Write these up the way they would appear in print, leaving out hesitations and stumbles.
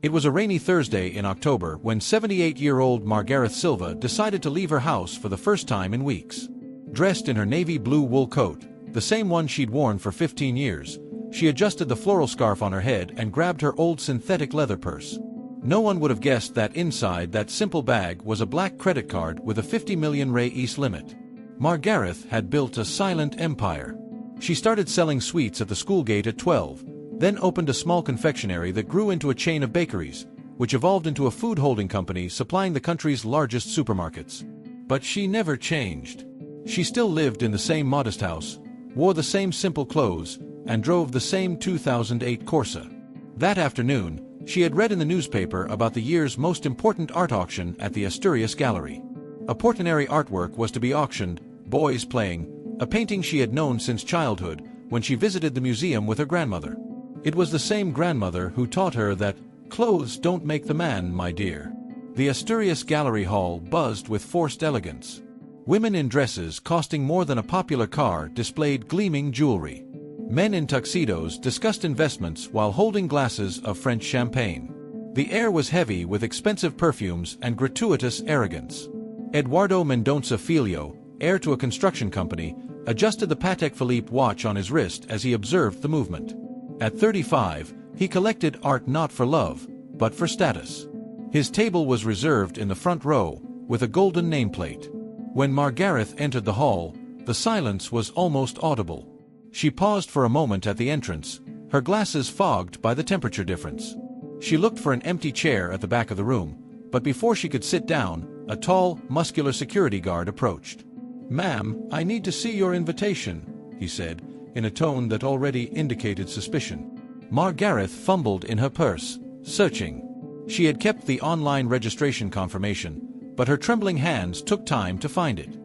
It was a rainy Thursday in October when 78-year-old Margareth Silva decided to leave her house for the first time in weeks. Dressed in her navy blue wool coat, the same one she'd worn for 15 years, she adjusted the floral scarf on her head and grabbed her old synthetic leather purse. No one would have guessed that inside that simple bag was a black credit card with a 50 million reis limit. Margareth had built a silent empire. She started selling sweets at the school gate at 12, then opened a small confectionery that grew into a chain of bakeries, which evolved into a food holding company supplying the country's largest supermarkets. But she never changed. She still lived in the same modest house, wore the same simple clothes, and drove the same 2008 Corsa. That afternoon, she had read in the newspaper about the year's most important art auction at the Asturias Gallery. A Portinari artwork was to be auctioned, Boys Playing, a painting she had known since childhood when she visited the museum with her grandmother. It was the same grandmother who taught her that clothes don't make the man, my dear. The Asturias Gallery Hall buzzed with forced elegance. Women in dresses costing more than a popular car displayed gleaming jewelry. Men in tuxedos discussed investments while holding glasses of French champagne. The air was heavy with expensive perfumes and gratuitous arrogance. Eduardo Mendonça Filho, heir to a construction company, adjusted the Patek Philippe watch on his wrist as he observed the movement. At 35, he collected art not for love, but for status. His table was reserved in the front row, with a golden nameplate. When Margareth entered the hall, the silence was almost audible. She paused for a moment at the entrance, her glasses fogged by the temperature difference. She looked for an empty chair at the back of the room, but before she could sit down, a tall, muscular security guard approached. "Ma'am, I need to see your invitation," he said, in a tone that already indicated suspicion. Margareth fumbled in her purse, searching. She had kept the online registration confirmation, but her trembling hands took time to find it.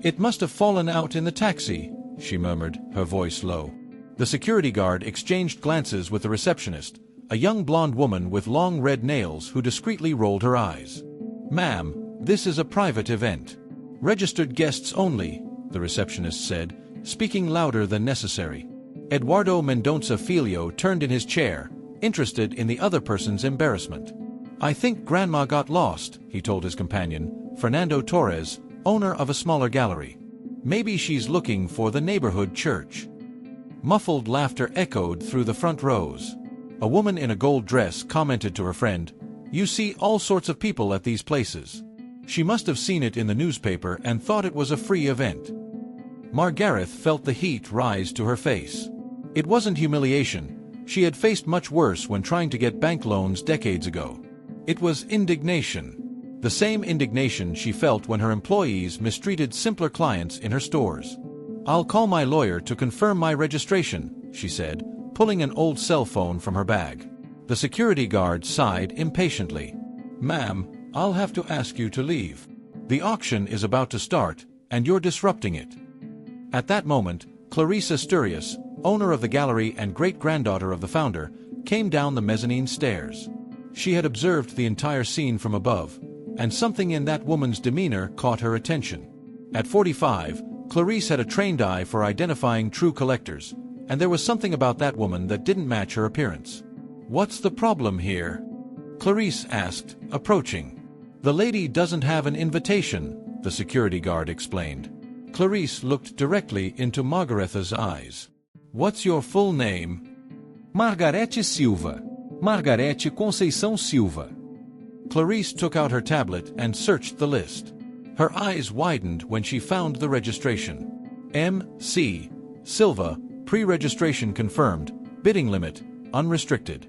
"It must have fallen out in the taxi," she murmured, her voice low. The security guard exchanged glances with the receptionist, a young blonde woman with long red nails who discreetly rolled her eyes. "Ma'am, this is a private event. Registered guests only," the receptionist said, speaking louder than necessary. Eduardo Mendonça Filho turned in his chair, interested in the other person's embarrassment. "I think Grandma got lost," he told his companion, Fernando Torres, owner of a smaller gallery. "Maybe she's looking for the neighborhood church." Muffled laughter echoed through the front rows. A woman in a gold dress commented to her friend, "You see all sorts of people at these places." She must have seen it in the newspaper and thought it was a free event. Margareth felt the heat rise to her face. It wasn't humiliation. She had faced much worse when trying to get bank loans decades ago. It was indignation. The same indignation she felt when her employees mistreated simpler clients in her stores. "I'll call my lawyer to confirm my registration," she said, pulling an old cell phone from her bag. The security guard sighed impatiently. "Ma'am, I'll have to ask you to leave. The auction is about to start, and you're disrupting it." At that moment, Clarice Asturias, owner of the gallery and great-granddaughter of the founder, came down the mezzanine stairs. She had observed the entire scene from above, and something in that woman's demeanor caught her attention. At 45, Clarice had a trained eye for identifying true collectors, and there was something about that woman that didn't match her appearance. "What's the problem here?" Clarice asked, approaching. "The lady doesn't have an invitation," the security guard explained. Clarice looked directly into Margaretha's eyes. "What's your full name?" Margarete Silva. Margarete Conceição Silva. Clarice took out her tablet and searched the list. Her eyes widened when she found the registration. M.C. Silva, pre-registration confirmed, bidding limit, unrestricted.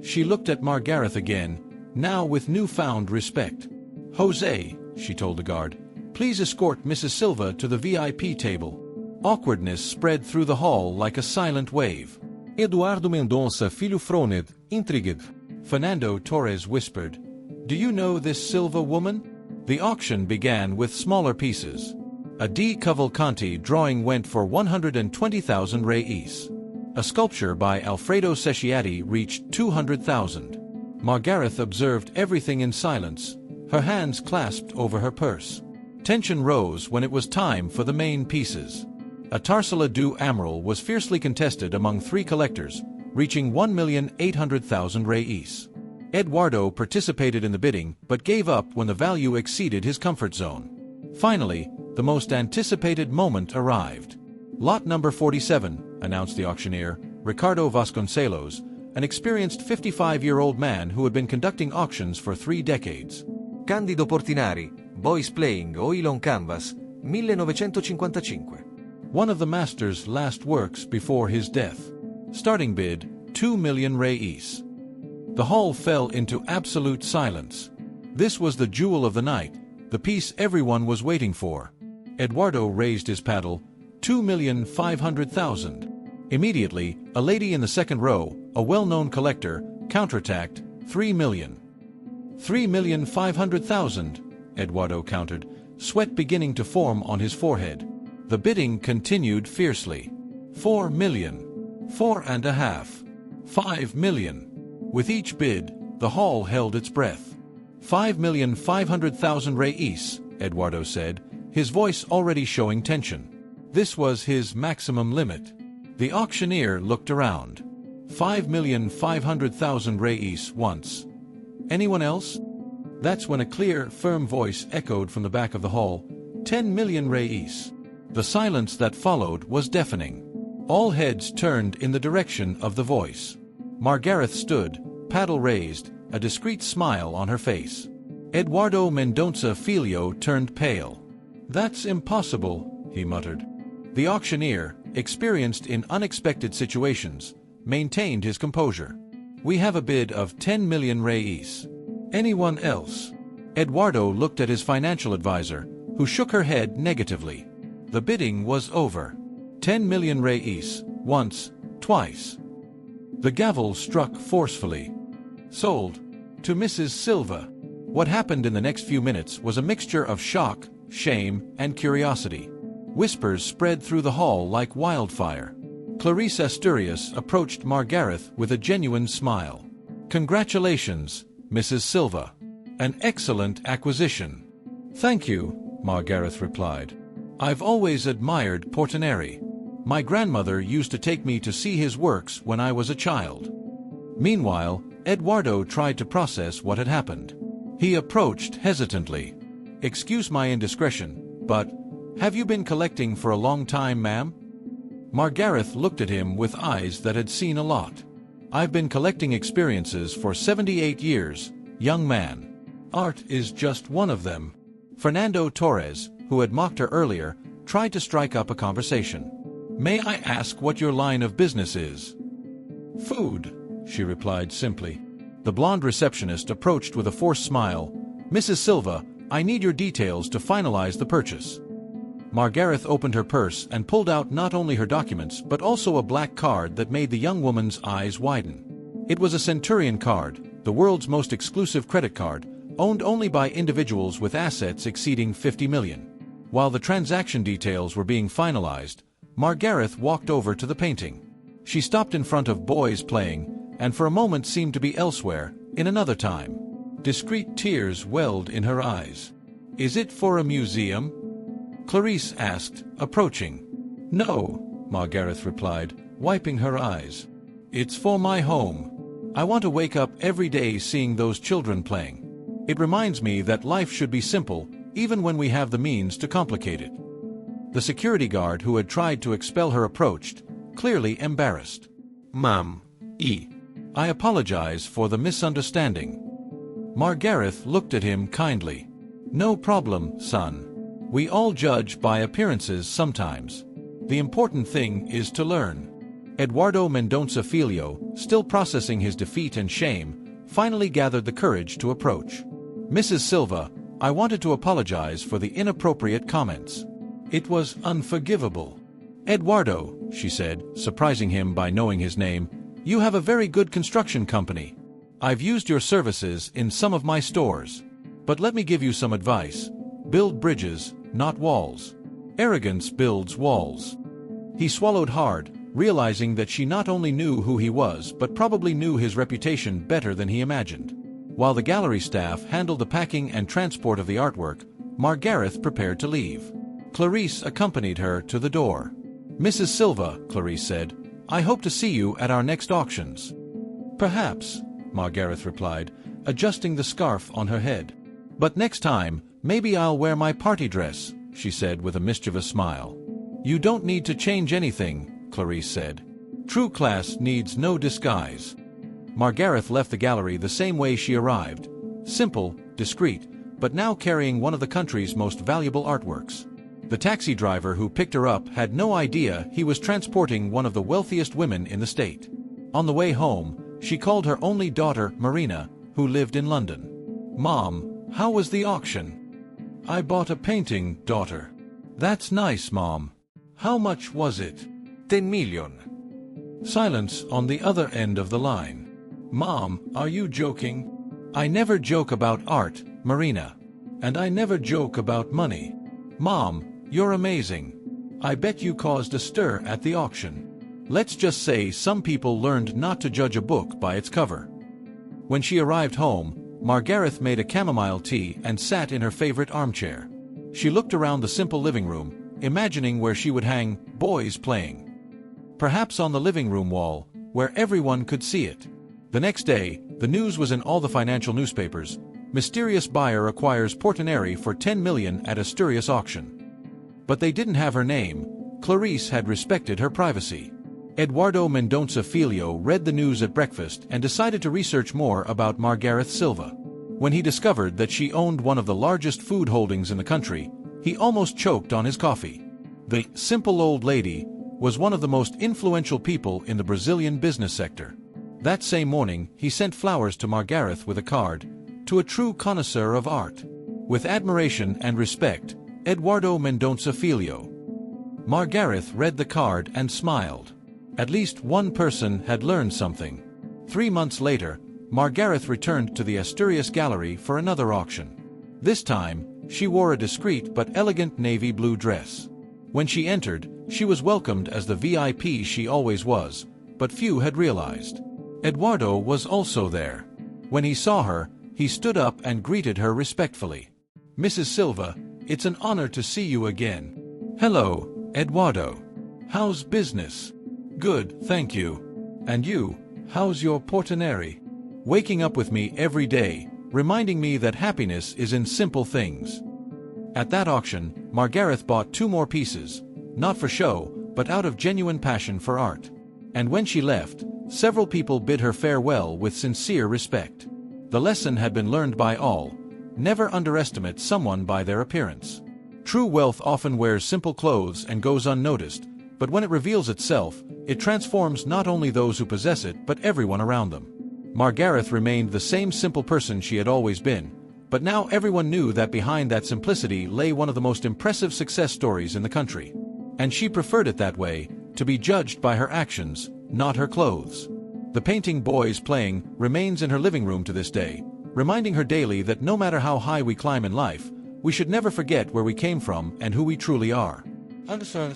She looked at Margareth again, now with newfound respect. "Jose," she told the guard, "please escort Mrs. Silva to the VIP table." Awkwardness spread through the hall like a silent wave. Eduardo Mendonça Filho frowned, intrigued. Fernando Torres whispered, "Do you know this Silva woman?" The auction began with smaller pieces. A D. Cavalcanti drawing went for 120,000 reis. A sculpture by Alfredo Cecchiati reached 200,000. Margareth observed everything in silence, her hands clasped over her purse. Tension rose when it was time for the main pieces. A Tarsila do Amaral was fiercely contested among three collectors, reaching 1,800,000 reis. Eduardo participated in the bidding but gave up when the value exceeded his comfort zone. Finally, the most anticipated moment arrived. Lot number 47, announced the auctioneer, Ricardo Vasconcelos, an experienced 55-year-old man who had been conducting auctions for 3 decades. Candido Portinari, Boys Playing, Oil on Canvas, 1955. One of the master's last works before his death. Starting bid, 2 million reis. The hall fell into absolute silence. This was the jewel of the night, the piece everyone was waiting for. Eduardo raised his paddle, 2,500,000. Immediately, a lady in the second row, a well-known collector, counterattacked, 3 million. 3,500,000, Eduardo countered, sweat beginning to form on his forehead. The bidding continued fiercely. 4 million. 4.5. 5 million. With each bid, the hall held its breath. 5,500,000 reis, Eduardo said, his voice already showing tension. This was his maximum limit. The auctioneer looked around. 5,500,000 reis once. Anyone else? That's when a clear, firm voice echoed from the back of the hall. 10 million reis. The silence that followed was deafening. All heads turned in the direction of the voice. Margareth stood, paddle raised, a discreet smile on her face. Eduardo Mendonça Filho turned pale. "That's impossible," he muttered. The auctioneer, experienced in unexpected situations, maintained his composure. "We have a bid of 10 million reis. Anyone else?" Eduardo looked at his financial advisor, who shook her head negatively. The bidding was over. 10 million reis, once, twice. The gavel struck forcefully. Sold. To Mrs. Silva. What happened in the next few minutes was a mixture of shock, shame, and curiosity. Whispers spread through the hall like wildfire. Clarice Asturias approached Margareth with a genuine smile. "Congratulations, Mrs. Silva. An excellent acquisition." "Thank you," Margareth replied. "I've always admired Portinari. My grandmother used to take me to see his works when I was a child." Meanwhile, Eduardo tried to process what had happened. He approached hesitantly. "Excuse my indiscretion, but have you been collecting for a long time, ma'am?" Margareth looked at him with eyes that had seen a lot. "I've been collecting experiences for 78 years, young man. Art is just one of them." Fernando Torres, who had mocked her earlier, tried to strike up a conversation. "May I ask what your line of business is?" "Food," she replied simply. The blonde receptionist approached with a forced smile. "Mrs. Silva, I need your details to finalize the purchase." Margareth opened her purse and pulled out not only her documents but also a black card that made the young woman's eyes widen. It was a Centurion card, the world's most exclusive credit card, owned only by individuals with assets exceeding 50 million. While the transaction details were being finalized, Margareth walked over to the painting. She stopped in front of Boys Playing, and for a moment seemed to be elsewhere, in another time. Discreet tears welled in her eyes. "Is it for a museum?" Clarice asked, approaching. "No," Margareth replied, wiping her eyes. "It's for my home. I want to wake up every day seeing those children playing. It reminds me that life should be simple, even when we have the means to complicate it." The security guard who had tried to expel her approached, clearly embarrassed. "Ma'am, I apologize for the misunderstanding." Margareth looked at him kindly. "No problem, son. We all judge by appearances sometimes. The important thing is to learn." Eduardo Mendonça Filho, still processing his defeat and shame, finally gathered the courage to approach. "Mrs. Silva, I wanted to apologize for the inappropriate comments. It was unforgivable." "Eduardo," she said, surprising him by knowing his name, "you have a very good construction company. I've used your services in some of my stores. But let me give you some advice. Build bridges, not walls. Arrogance builds walls." He swallowed hard, realizing that she not only knew who he was but probably knew his reputation better than he imagined. While the gallery staff handled the packing and transport of the artwork, Margareth prepared to leave. Clarice accompanied her to the door. "Mrs. Silva," Clarice said, "I hope to see you at our next auctions." "Perhaps," Margareth replied, adjusting the scarf on her head. But next time, maybe I'll wear my party dress, she said with a mischievous smile. You don't need to change anything, Clarisse said. True class needs no disguise. Margareth left the gallery the same way she arrived. Simple, discreet, but now carrying one of the country's most valuable artworks. The taxi driver who picked her up had no idea he was transporting one of the wealthiest women in the state. On the way home, she called her only daughter, Marina, who lived in London. Mom, how was the auction? I bought a painting, daughter. That's nice, Mom. How much was it? 10 million. Silence on the other end of the line. Mom, are you joking? I never joke about art, Marina. And I never joke about money. Mom, you're amazing. I bet you caused a stir at the auction. Let's just say some people learned not to judge a book by its cover. When she arrived home, Margareth made a chamomile tea and sat in her favorite armchair. She looked around the simple living room, imagining where she would hang Boys Playing. Perhaps on the living room wall, where everyone could see it. The next day, the news was in all the financial newspapers. Mysterious buyer acquires Portinari for 10 million at Asturias auction. But they didn't have her name. Clarisse had respected her privacy. Eduardo Mendonça Filho read the news at breakfast and decided to research more about Margareth Silva. When he discovered that she owned one of the largest food holdings in the country, he almost choked on his coffee. The simple old lady was one of the most influential people in the Brazilian business sector. That same morning, he sent flowers to Margareth with a card, to a true connoisseur of art. With admiration and respect, Eduardo Mendonça Filho. Margareth read the card and smiled. At least one person had learned something. 3 months later, Margareth returned to the Asturias Gallery for another auction. This time, she wore a discreet but elegant navy blue dress. When she entered, she was welcomed as the VIP she always was, but few had realized. Eduardo was also there. When he saw her, he stood up and greeted her respectfully. Mrs. Silva, it's an honor to see you again. Hello, Eduardo. How's business? Good, thank you. And you, how's your Portinari? Waking up with me every day, reminding me that happiness is in simple things. At that auction, Margareth bought 2 more pieces, not for show, but out of genuine passion for art. And when she left, several people bid her farewell with sincere respect. The lesson had been learned by all. Never underestimate someone by their appearance. True wealth often wears simple clothes and goes unnoticed, but when it reveals itself, it transforms not only those who possess it but everyone around them. Margareth remained the same simple person she had always been, but now everyone knew that behind that simplicity lay one of the most impressive success stories in the country. And she preferred it that way, to be judged by her actions, not her clothes. The painting Boys Playing remains in her living room to this day, reminding her daily that no matter how high we climb in life, we should never forget where we came from and who we truly are. Understand.